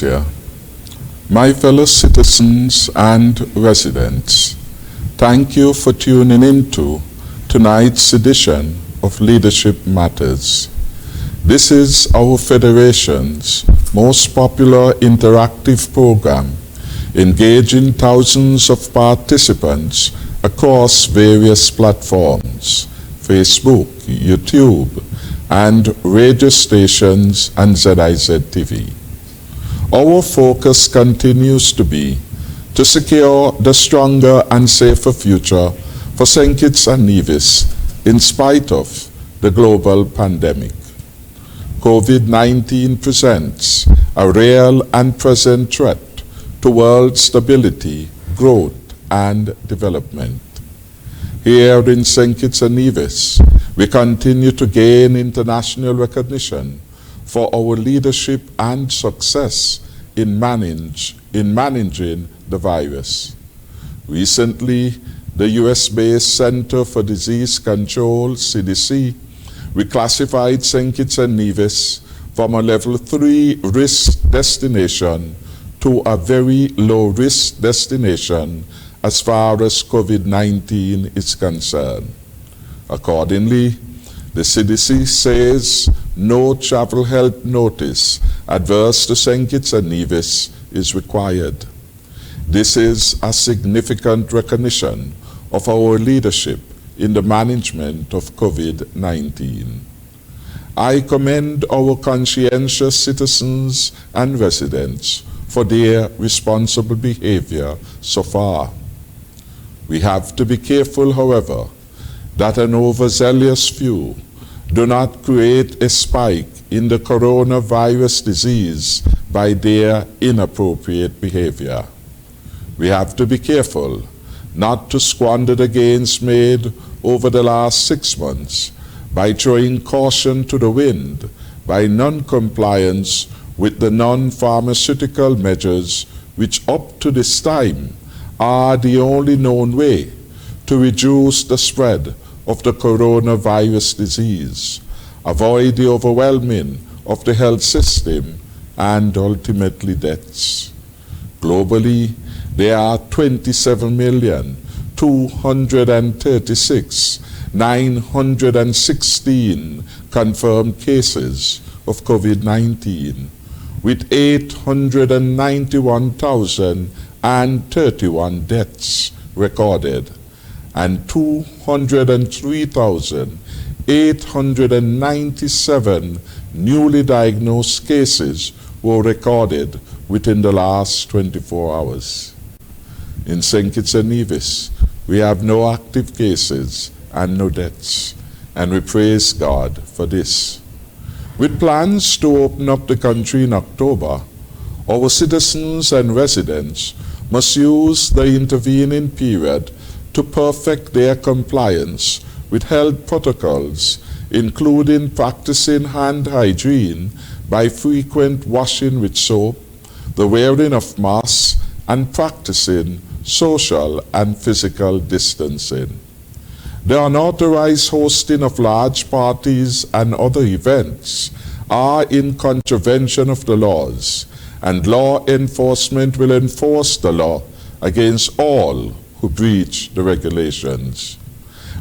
Ecclesia, my fellow citizens and residents, thank you for tuning into tonight's edition of Leadership Matters. This is our Federation's most popular interactive program, engaging thousands of participants across various platforms, Facebook, YouTube, and radio stations and ZIZ TV. Our focus continues to be to secure the stronger and safer future for St. Kitts and Nevis in spite of the global pandemic. COVID-19 presents a real and present threat to world stability, growth, and development. Here in St. Kitts and Nevis, we continue to gain international recognition for our leadership and success in managing the virus. Recently, the US-based Center for Disease Control, CDC, reclassified St. Kitts and Nevis from a level 3 risk destination to a very low risk destination as far as COVID-19 is concerned. Accordingly, the CDC says no travel health notice adverse to St. Kitts and Nevis is required. This is a significant recognition of our leadership in the management of COVID-19. I commend our conscientious citizens and residents for their responsible behavior so far. We have to be careful, however, that an overzealous few do not create a spike in the coronavirus disease by their inappropriate behavior. We have to be careful not to squander the gains made over the last 6 months by throwing caution to the wind by non-compliance with the non-pharmaceutical measures which up to this time are the only known way to reduce the spread of the coronavirus disease, avoid the overwhelming of the health system, and ultimately deaths. Globally, there are 27,236,916 confirmed cases of COVID-19, with 891,031 deaths recorded, and 203,897 newly diagnosed cases were recorded within the last 24 hours. In St. Kitts and Nevis, we have no active cases and no deaths, and we praise God for this. With plans to open up the country in October, our citizens and residents must use the intervening period to perfect their compliance with health protocols, including practicing hand hygiene by frequent washing with soap, the wearing of masks, and practicing social and physical distancing. The unauthorized hosting of large parties and other events are in contravention of the laws, and law enforcement will enforce the law against all who breach the regulations.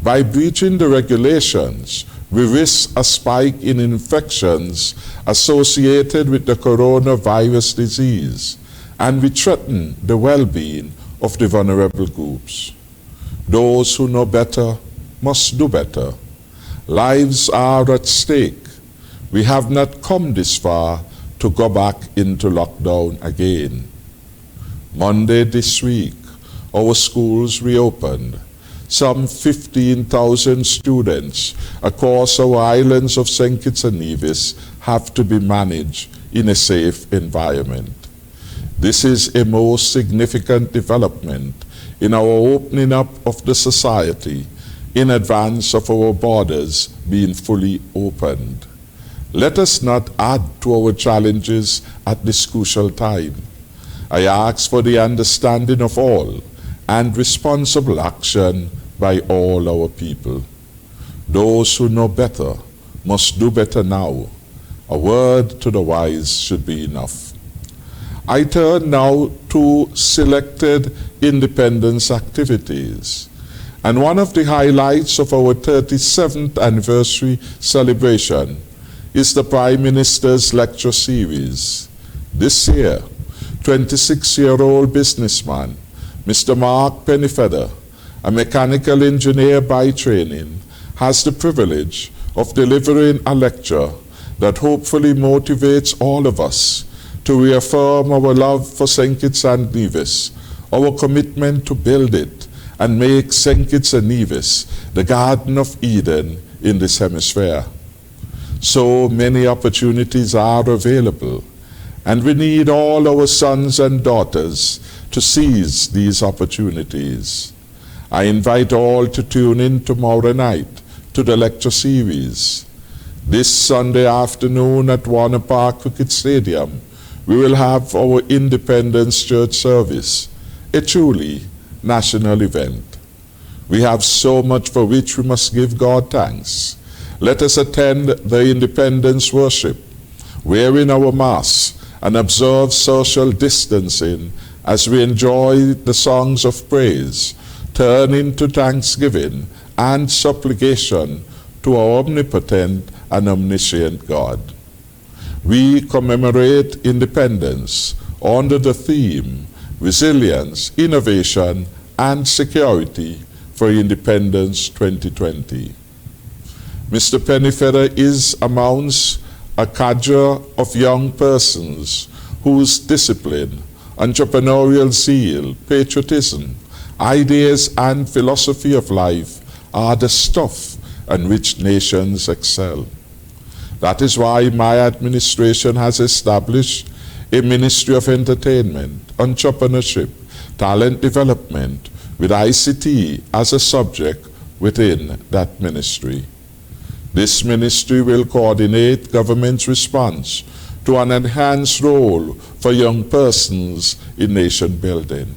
By breaching the regulations, we risk a spike in infections associated with the coronavirus disease, and we threaten the well-being of the vulnerable groups. Those who know better must do better. Lives are at stake. We have not come this far to go back into lockdown again. Monday this week, our schools reopened. Some 15,000 students across our islands of St. Kitts and Nevis have to be managed in a safe environment. This is a most significant development in our opening up of the society in advance of our borders being fully opened. Let us not add to our challenges at this crucial time. I ask for the understanding of all and responsible action by all our people. Those who know better must do better now. A word to the wise should be enough. I turn now to selected independence activities. And one of the highlights of our 37th anniversary celebration is the Prime Minister's lecture series. This year, 26-year-old businessman, Mr. Mark Pennyfeather, a mechanical engineer by training, has the privilege of delivering a lecture that hopefully motivates all of us to reaffirm our love for St. Kitts and Nevis, our commitment to build it and make St. Kitts and Nevis the Garden of Eden in this hemisphere. So many opportunities are available, and we need all our sons and daughters to seize these opportunities. I invite all to tune in tomorrow night to the lecture series. This Sunday afternoon at Warner Park Cricket Stadium, we will have our Independence Church service, a truly national event. We have so much for which we must give God thanks. Let us attend the Independence worship, wearing our masks, and observe social distancing as we enjoy the songs of praise, turn into thanksgiving and supplication to our omnipotent and omniscient God. We commemorate independence under the theme Resilience, Innovation, and Security for Independence 2020. Mr. Pennyfeather is amongst a cadre of young persons whose discipline, entrepreneurial zeal, patriotism, ideas, and philosophy of life are the stuff on which nations excel. That is why my administration has established a Ministry of Entertainment, Entrepreneurship, Talent Development, with ICT as a subject within that ministry. This ministry will coordinate government's response to an enhanced role for young persons in nation building.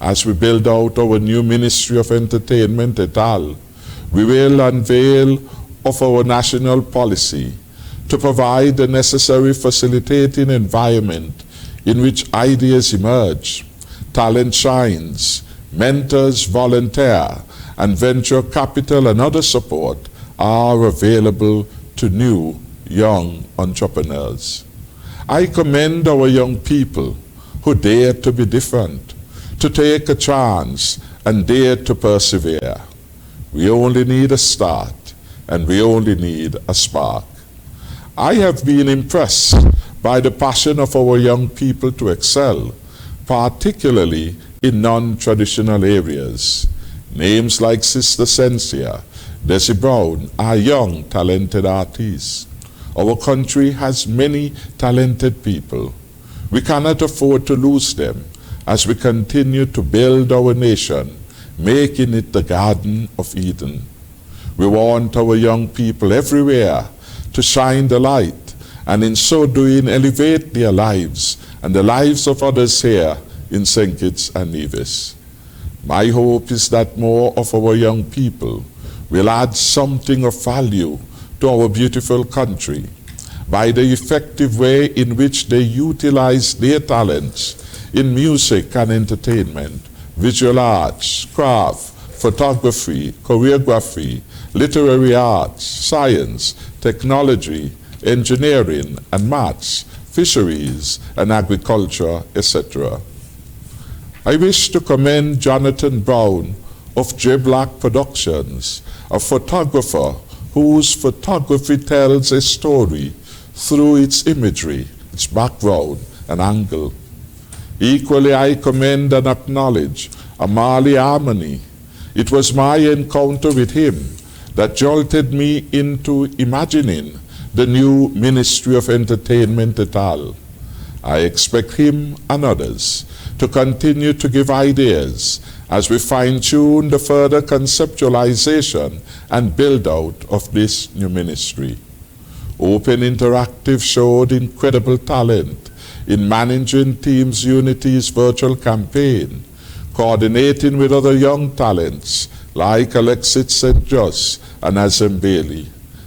As we build out our new Ministry of Entertainment et al., we will unveil of our national policy to provide the necessary facilitating environment in which ideas emerge, talent shines, mentors volunteer, and venture capital and other support are available to new young entrepreneurs. I commend our young people who dare to be different, to take a chance, and dare to persevere. We only need a start, and we only need a spark. I have been impressed by the passion of our young people to excel, particularly in non-traditional areas. Names like Sister Sensia, Desi Brown are young, talented artists. Our country has many talented people. We cannot afford to lose them as we continue to build our nation, making it the Garden of Eden. We want our young people everywhere to shine the light, and in so doing elevate their lives and the lives of others here in St. Kitts and Nevis. My hope is that more of our young people will add something of value to our beautiful country by the effective way in which they utilize their talents in music and entertainment, visual arts, craft, photography, choreography, literary arts, science, technology, engineering and maths, fisheries and agriculture, etc. I wish to commend Jonathan Brown of J Black Productions, a photographer whose photography tells a story through its imagery, its background and angle. Equally, I commend and acknowledge Amali Harmony. It was my encounter with him that jolted me into imagining the new Ministry of Entertainment et al. I expect him and others to continue to give ideas as we fine-tune the further conceptualization and build-out of this new ministry. Open Interactive showed incredible talent in managing Teams Unity's virtual campaign, coordinating with other young talents like Alexis St. Just and Azem Bailey.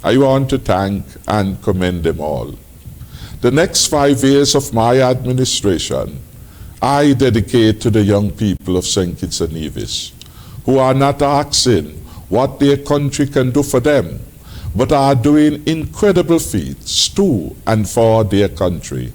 I want to thank and commend them all. The next 5 years of my administration, I dedicate to the young people of St. Kitts and Nevis, who are not asking what their country can do for them, but are doing incredible feats to and for their country.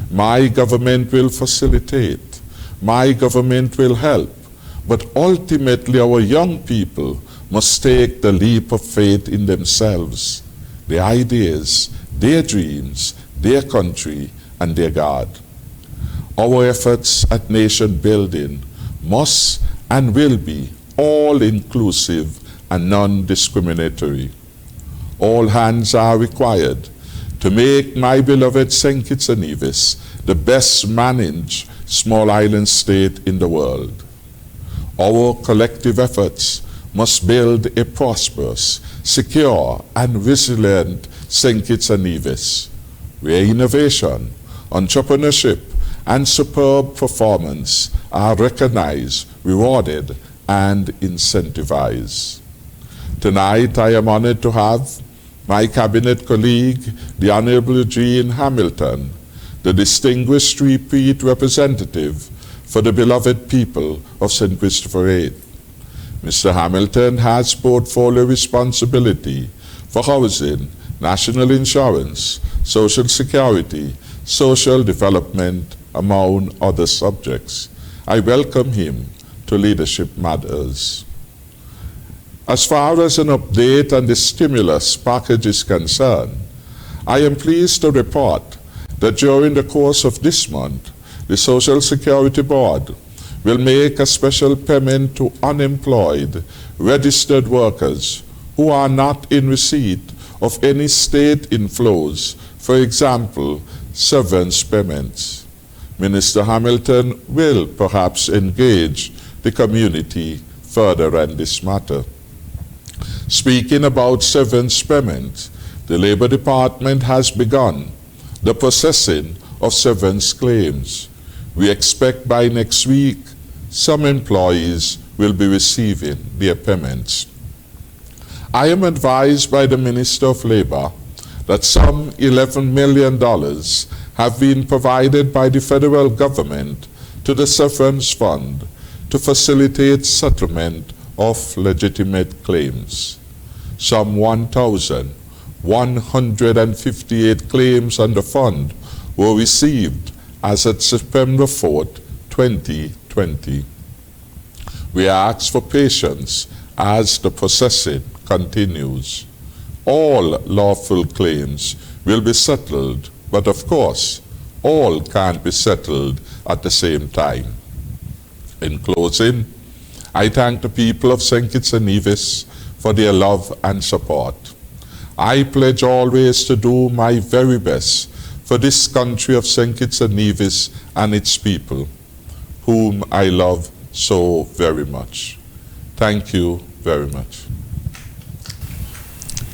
My government will facilitate, my government will help, but ultimately our young people must take the leap of faith in themselves, their ideas, their dreams, their country, and their God. Our efforts at nation building must and will be all-inclusive and non-discriminatory. All hands are required to make my beloved St. Kitts and Nevis the best managed small island state in the world. Our collective efforts must build a prosperous, secure, and resilient St. Kitts and Nevis, where innovation, entrepreneurship, and superb performance are recognized, rewarded, and incentivized. Tonight, I am honored to have my cabinet colleague, the Honorable Eugene Hamilton, the distinguished repeat representative for the beloved people of St. Christopher VIII. Mr. Hamilton has portfolio responsibility for housing, national insurance, social security, social development, among other subjects. I welcome him to Leadership Matters. As far as an update on the stimulus package is concerned, I am pleased to report that during the course of this month, the Social Security Board will make a special payment to unemployed registered workers who are not in receipt of any state inflows, for example, severance payments. Minister Hamilton will perhaps engage the community further on this matter. Speaking about severance payments, the Labor Department has begun the processing of severance claims. We expect by next week some employees will be receiving their payments. I am advised by the Minister of Labor that some $11 million have been provided by the federal government to the Severance Fund to facilitate settlement of legitimate claims. Some 1,158 claims on the fund were received as of September 4th, 2020. We ask for patience as the processing continues. All lawful claims will be settled, but of course, all can't be settled at the same time. In closing, I thank the people of St. Kitts and Nevis for their love and support. I pledge always to do my very best for this country of St. Kitts and Nevis and its people, whom I love so very much. Thank you very much.